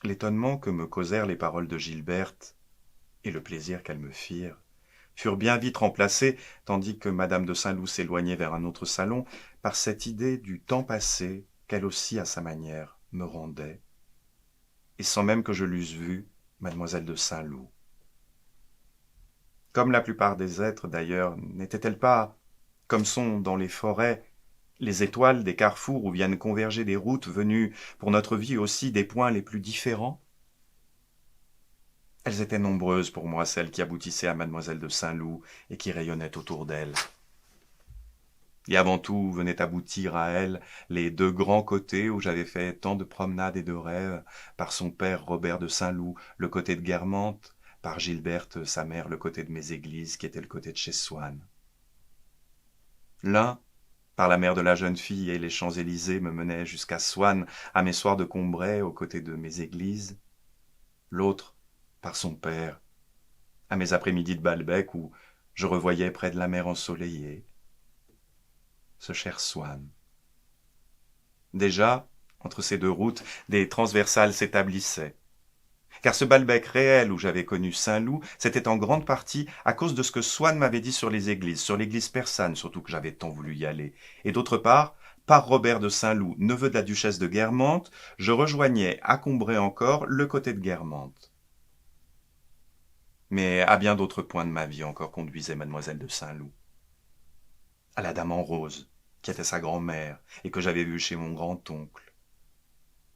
L'étonnement que me causèrent les paroles de Gilberte, et le plaisir qu'elles me firent, furent bien vite remplacés, tandis que madame de Saint-Loup s'éloignait vers un autre salon, par cette idée du temps passé qu'elle aussi, à sa manière, me rendait, et sans même que je l'eusse vue, mademoiselle de Saint-Loup. Comme la plupart des êtres, d'ailleurs, n'était-elle pas, comme sont dans les forêts, les étoiles des carrefours où viennent converger des routes venues pour notre vie aussi des points les plus différents? Elles étaient nombreuses pour moi, celles qui aboutissaient à mademoiselle de Saint-Loup et qui rayonnaient autour d'elle. Et avant tout venaient aboutir à elle les deux grands côtés où j'avais fait tant de promenades et de rêves, par son père Robert de Saint-Loup, le côté de Guermantes, par Gilberte, sa mère, le côté de Méséglise, qui était le côté de chez Swann. L'un, par la mère de la jeune fille et les Champs-Élysées, me menait jusqu'à Swann, à mes soirs de Combray, aux côtés de Méséglise. L'autre, par son père, à mes après-midi de Balbec, où je revoyais près de la mer ensoleillée ce cher Swann. Déjà, entre ces deux routes, des transversales s'établissaient. Car ce Balbec réel où j'avais connu Saint-Loup, c'était en grande partie à cause de ce que Swann m'avait dit sur les églises, sur l'église persane surtout que j'avais tant voulu y aller. Et d'autre part, par Robert de Saint-Loup, neveu de la duchesse de Guermantes, je rejoignais à Combray encore le côté de Guermantes. Mais à bien d'autres points de ma vie encore conduisait mademoiselle de Saint-Loup. À la dame en rose, qui était sa grand-mère, et que j'avais vue chez mon grand-oncle.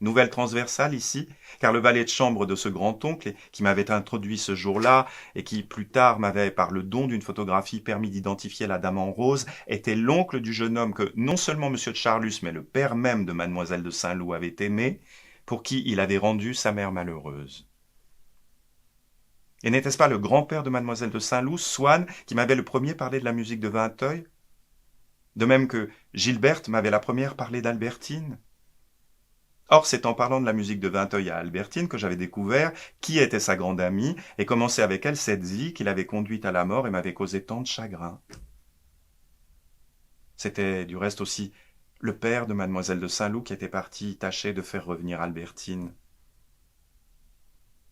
Nouvelle transversale ici, car le valet de chambre de ce grand-oncle, qui m'avait introduit ce jour-là, et qui plus tard m'avait, par le don d'une photographie, permis d'identifier la dame en rose, était l'oncle du jeune homme que non seulement monsieur de Charlus, mais le père même de mademoiselle de Saint-Loup avait aimé, pour qui il avait rendu sa mère malheureuse. Et n'était-ce pas le grand-père de mademoiselle de Saint-Loup, Swann, qui m'avait le premier parlé de la musique de Vinteuil? De même que Gilberte m'avait la première parlé d'Albertine. Or, c'est en parlant de la musique de Vinteuil à Albertine que j'avais découvert qui était sa grande amie et commencé avec elle cette vie qui l'avait conduite à la mort et m'avait causé tant de chagrin. C'était du reste aussi le père de mademoiselle de Saint-Loup qui était parti tâcher de faire revenir Albertine.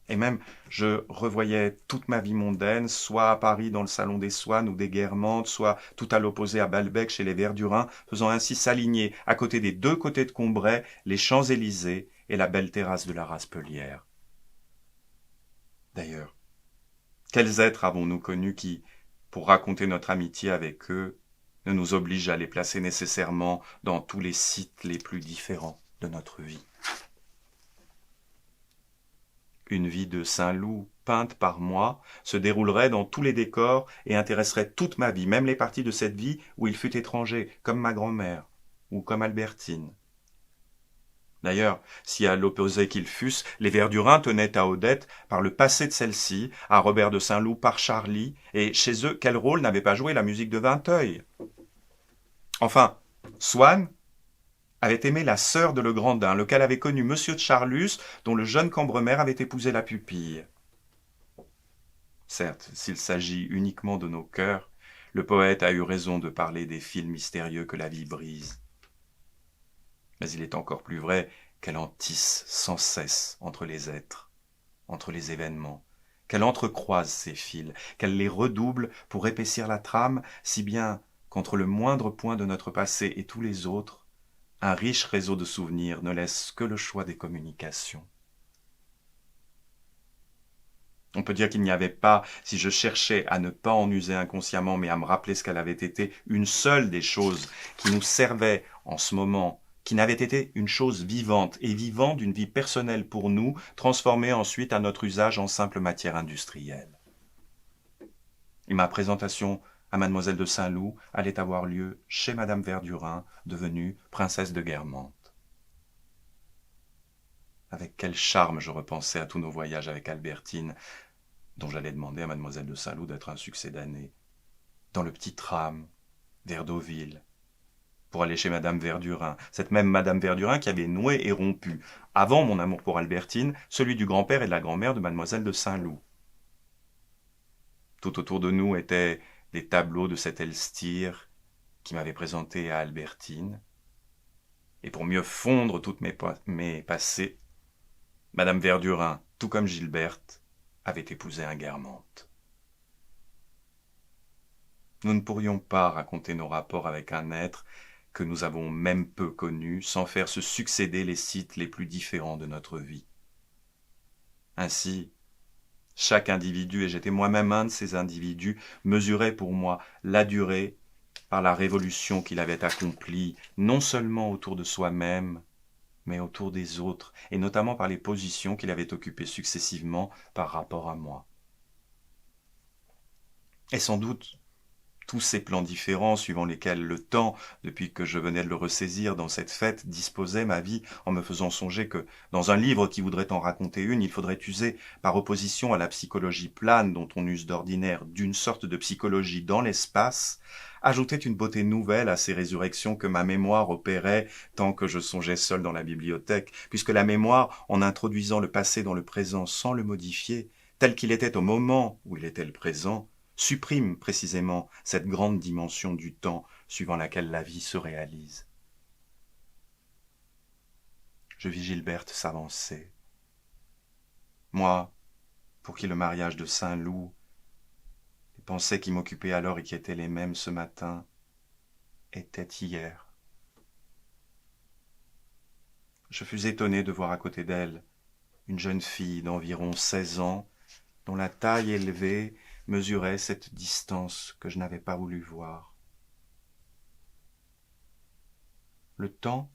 Et même, je revoyais toute ma vie mondaine, soit à Paris dans le salon des Swann ou des Guermantes, soit tout à l'opposé à Balbec chez les Verdurins, faisant ainsi s'aligner, à côté des deux côtés de Combray, les Champs-Élysées et la belle terrasse de la Raspelière. D'ailleurs, quels êtres avons-nous connus qui, pour raconter notre amitié avec eux, ne nous obligent à les placer nécessairement dans tous les sites les plus différents de notre vie? Une vie de Saint-Loup, peinte par moi, se déroulerait dans tous les décors et intéresserait toute ma vie, même les parties de cette vie où il fut étranger, comme ma grand-mère, ou comme Albertine. D'ailleurs, si à l'opposé qu'ils fussent, les Verdurins tenaient à Odette par le passé de celle-ci, à Robert de Saint-Loup par Charly, et chez eux, quel rôle n'avait pas joué la musique de Vinteuil? Enfin, Swann avait aimé la sœur de Legrandin, lequel avait connu monsieur de Charlus, dont le jeune Cambremer avait épousé la pupille. Certes, s'il s'agit uniquement de nos cœurs, le poète a eu raison de parler des fils mystérieux que la vie brise. Mais il est encore plus vrai qu'elle en tisse sans cesse entre les êtres, entre les événements, qu'elle entrecroise ces fils, qu'elle les redouble pour épaissir la trame, si bien qu'entre le moindre point de notre passé et tous les autres, un riche réseau de souvenirs ne laisse que le choix des communications. On peut dire qu'il n'y avait pas, si je cherchais à ne pas en user inconsciemment, mais à me rappeler ce qu'elle avait été, une seule des choses qui nous servait en ce moment, qui n'avait été une chose vivante, et vivante d'une vie personnelle pour nous, transformée ensuite à notre usage en simple matière industrielle. Et ma présentation à mademoiselle de Saint-Loup allait avoir lieu chez madame Verdurin, devenue princesse de Guermantes. Avec quel charme je repensais à tous nos voyages avec Albertine, dont j'allais demander à mademoiselle de Saint-Loup d'être un succès d'année, dans le petit tram, vers Deauville, pour aller chez madame Verdurin, cette même madame Verdurin qui avait noué et rompu, avant mon amour pour Albertine, celui du grand-père et de la grand-mère de mademoiselle de Saint-Loup. Tout autour de nous étaient des tableaux de cet Elstir qui m'avait présenté à Albertine. Et pour mieux fondre toutes mes passés, madame Verdurin, tout comme Gilberte, avait épousé un Guermantes. Nous ne pourrions pas raconter nos rapports avec un être que nous avons même peu connu sans faire se succéder les sites les plus différents de notre vie. Ainsi, chaque individu, et j'étais moi-même un de ces individus, mesurait pour moi la durée par la révolution qu'il avait accomplie, non seulement autour de soi-même, mais autour des autres, et notamment par les positions qu'il avait occupées successivement par rapport à moi. Et sans doute, tous ces plans différents suivant lesquels le temps, depuis que je venais de le ressaisir dans cette fête, disposait ma vie en me faisant songer que, dans un livre qui voudrait en raconter une, il faudrait user, par opposition à la psychologie plane dont on use d'ordinaire, d'une sorte de psychologie dans l'espace, ajoutait une beauté nouvelle à ces résurrections que ma mémoire opérait tant que je songeais seul dans la bibliothèque, puisque la mémoire, en introduisant le passé dans le présent sans le modifier, tel qu'il était au moment où il était le présent, supprime précisément cette grande dimension du temps suivant laquelle la vie se réalise. Je vis Gilberte s'avancer. Moi, pour qui le mariage de Saint-Loup, les pensées qui m'occupaient alors et qui étaient les mêmes ce matin, étaient hier. Je fus étonné de voir à côté d'elle une jeune fille d'environ 16 ans, dont la taille élevée mesurait cette distance que je n'avais pas voulu voir. Le temps,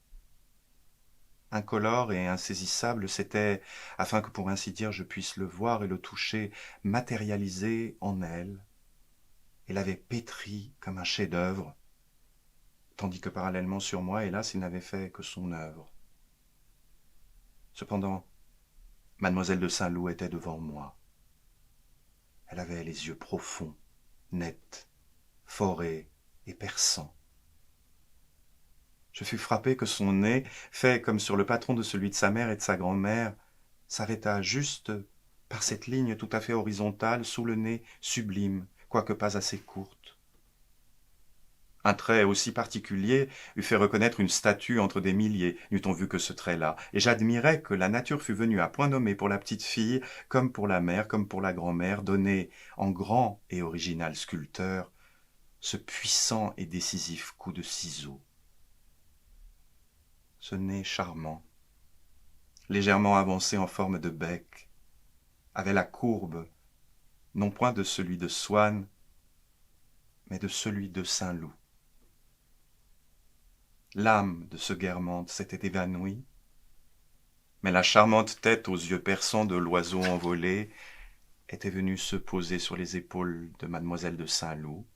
incolore et insaisissable, c'était, afin que pour ainsi dire je puisse le voir et le toucher, matérialisé en elle, et l'avait pétri comme un chef-d'œuvre, tandis que parallèlement sur moi, hélas, il n'avait fait que son œuvre. Cependant, mademoiselle de Saint-Loup était devant moi. Elle avait les yeux profonds, nets, forés et perçants. Je fus frappé que son nez, fait comme sur le patron de celui de sa mère et de sa grand-mère, s'arrêta juste par cette ligne tout à fait horizontale sous le nez sublime, quoique pas assez courte. Un trait aussi particulier eût fait reconnaître une statue entre des milliers, n'eût-on vu que ce trait-là, et j'admirais que la nature fût venue à point nommé pour la petite fille, comme pour la mère, comme pour la grand-mère, donner, en grand et original sculpteur, ce puissant et décisif coup de ciseau. Ce nez charmant, légèrement avancé en forme de bec, avait la courbe, non point de celui de Swann, mais de celui de Saint-Loup. L'âme de ce Guermantes s'était évanouie, mais la charmante tête aux yeux perçants de l'oiseau envolé était venue se poser sur les épaules de mademoiselle de Saint-Loup,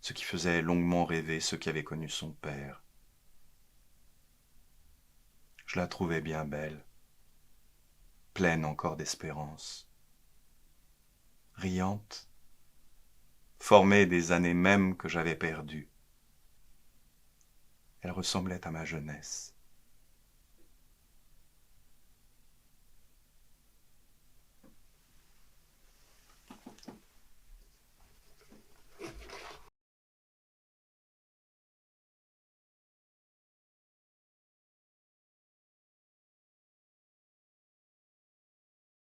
ce qui faisait longuement rêver ceux qui avaient connu son père. Je la trouvais bien belle, pleine encore d'espérance, riante, formée des années mêmes que j'avais perdues. Elle ressemblait à ma jeunesse.